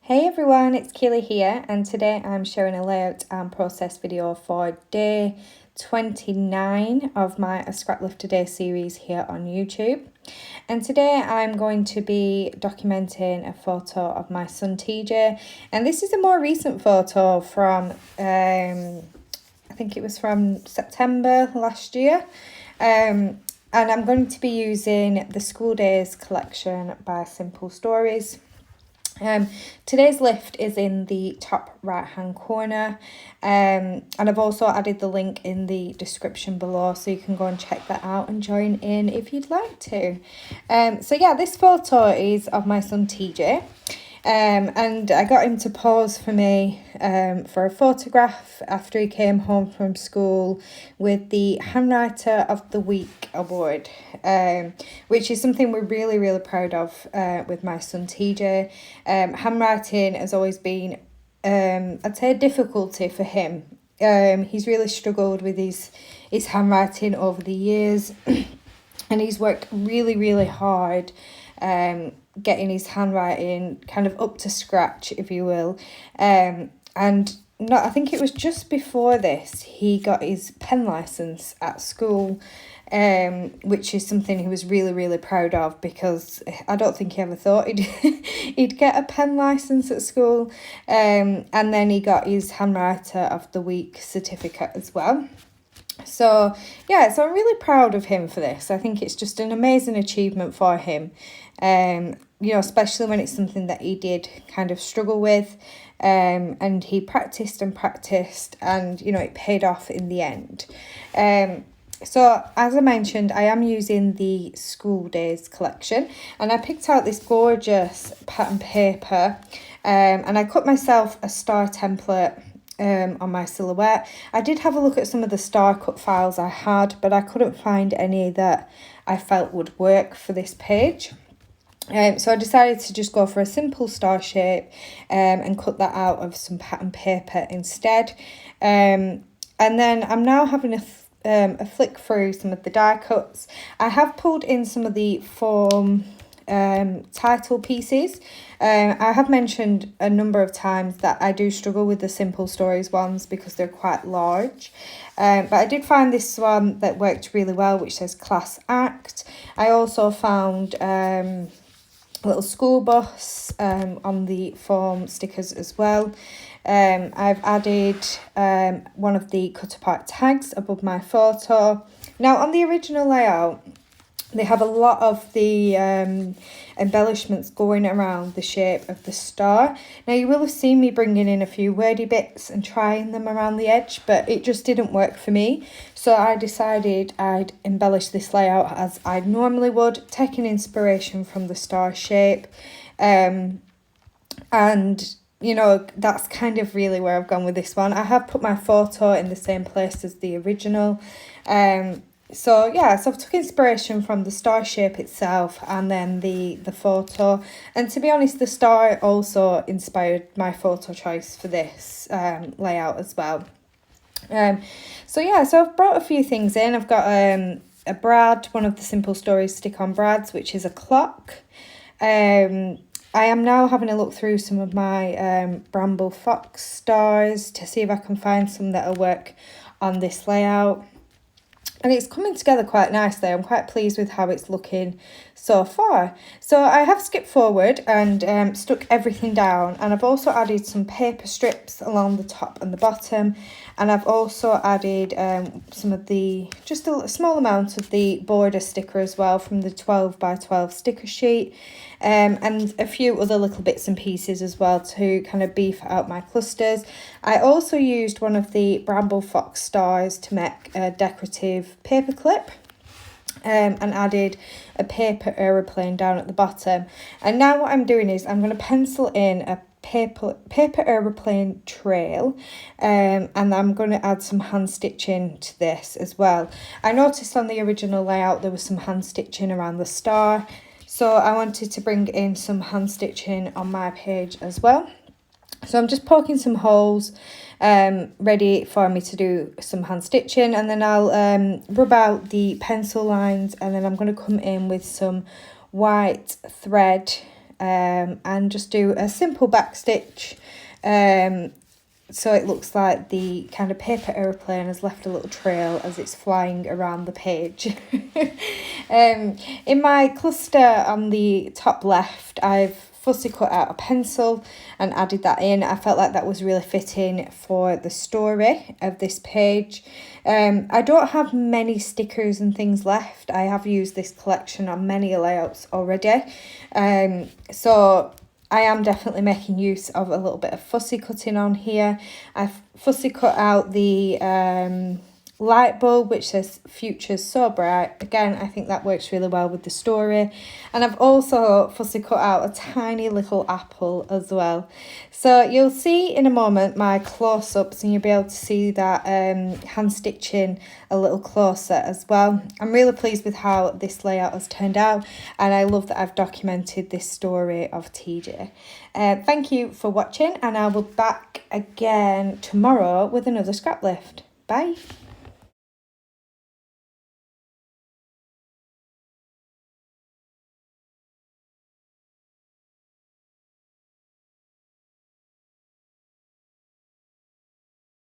Hey everyone, it's Keely here, and today I'm showing a layout and process video for day 29 of my A Scraplift a Day series here on YouTube. And today I'm going to be documenting a photo of my son TJ, and this is a more recent photo from, I think it was from September last year. And I'm going to be using the School Days collection by Simple Stories. Today's lift is in the top right hand corner, and I've also added the link in the description below, so you can go and check that out and join in if you'd like to. So yeah, this photo is of my son TJ, and I got him to pose for me for a photograph after he came home from school with the Handwriter of the Week award, which is something we're really proud of with my son TJ. Handwriting has always been, I'd say, a difficulty for him. He's really struggled with his handwriting over the years, and he's worked really hard getting his handwriting kind of up to scratch, if you will. And I think it was just before this he got his pen license at school, which is something he was really proud of, because I don't think he ever thought he'd get a pen license at school. And then he got his Handwriter of the Week certificate as well. So yeah, so I'm really proud of him for this. I think it's just an amazing achievement for him, especially when it's something that he did kind of struggle with, and he practiced, and it paid off in the end. So as I mentioned, I am using the School Days collection, and I picked out this gorgeous pattern paper, and I cut myself a star template on my silhouette. I did have a look at some of the star cut files I had, but I couldn't find any that I felt would work for this page. So I decided to just go for a simple star shape and cut that out of some pattern paper instead. And then I'm now having a flick through some of the die cuts. I have pulled in some of the form title pieces. I have mentioned a number of times that I do struggle with the Simple Stories ones because they're quite large, but I did find this one that worked really well, which says Class Act. I also found a little school bus on the form stickers as well. I've added one of the cut apart tags above my photo. Now on the original layout, they have a lot of the embellishments going around the shape of the star. Now you will have seen me bringing in a few wordy bits and trying them around the edge, but it just didn't work for me. So I decided I'd embellish this layout as I normally would, taking inspiration from the star shape. And that's kind of really where I've gone with this one. I have put my photo in the same place as the original. So I've took inspiration from the star shape itself and then the photo. And to be honest, the star also inspired my photo choice for this layout as well. So I've brought a few things in. I've got a brad, one of the Simple Stories stick-on brads, which is a clock. I am now having a look through some of my Bramble Fox stars to see if I can find some that'll work on this layout. And it's coming together quite nicely. I'm quite pleased with how it's looking so far. So I have skipped forward and stuck everything down. And I've also added some paper strips along the top and the bottom. And I've also added just a small amount of the border sticker as well from the 12 by 12 sticker sheet. And a few other little bits and pieces as well to kind of beef out my clusters. I also used one of the Bramble Fox stars to make a decorative paper clip, and added a paper aeroplane down at the bottom. And now what I'm doing is I'm going to pencil in a paper aeroplane trail, and I'm going to add some hand stitching to this as well. I noticed on the original layout there was some hand stitching around the star, so I wanted to bring in some hand stitching on my page as well. So I'm just poking some holes ready for me to do some hand stitching, and then I'll rub out the pencil lines, and then I'm going to come in with some white thread and just do a simple back stitch, so it looks like the kind of paper aeroplane has left a little trail as it's flying around the page. In my cluster on the top left, I've fussy cut out a pencil and added that in. I felt like that was really fitting for the story of this page. I don't have many stickers and things left. I have used this collection on many layouts already. So I am definitely making use of a little bit of fussy cutting on here. I've fussy cut out the light bulb which says "Future's so bright." Again, I think that works really well with the story. And I've also fussy cut out a tiny little apple as well. So you'll see in a moment my close-ups, and you'll be able to see that hand stitching a little closer as well. I'm really pleased with how this layout has turned out, and I love that I've documented this story of TJ. Thank you for watching, and I will be back again tomorrow with another scrap lift. Bye.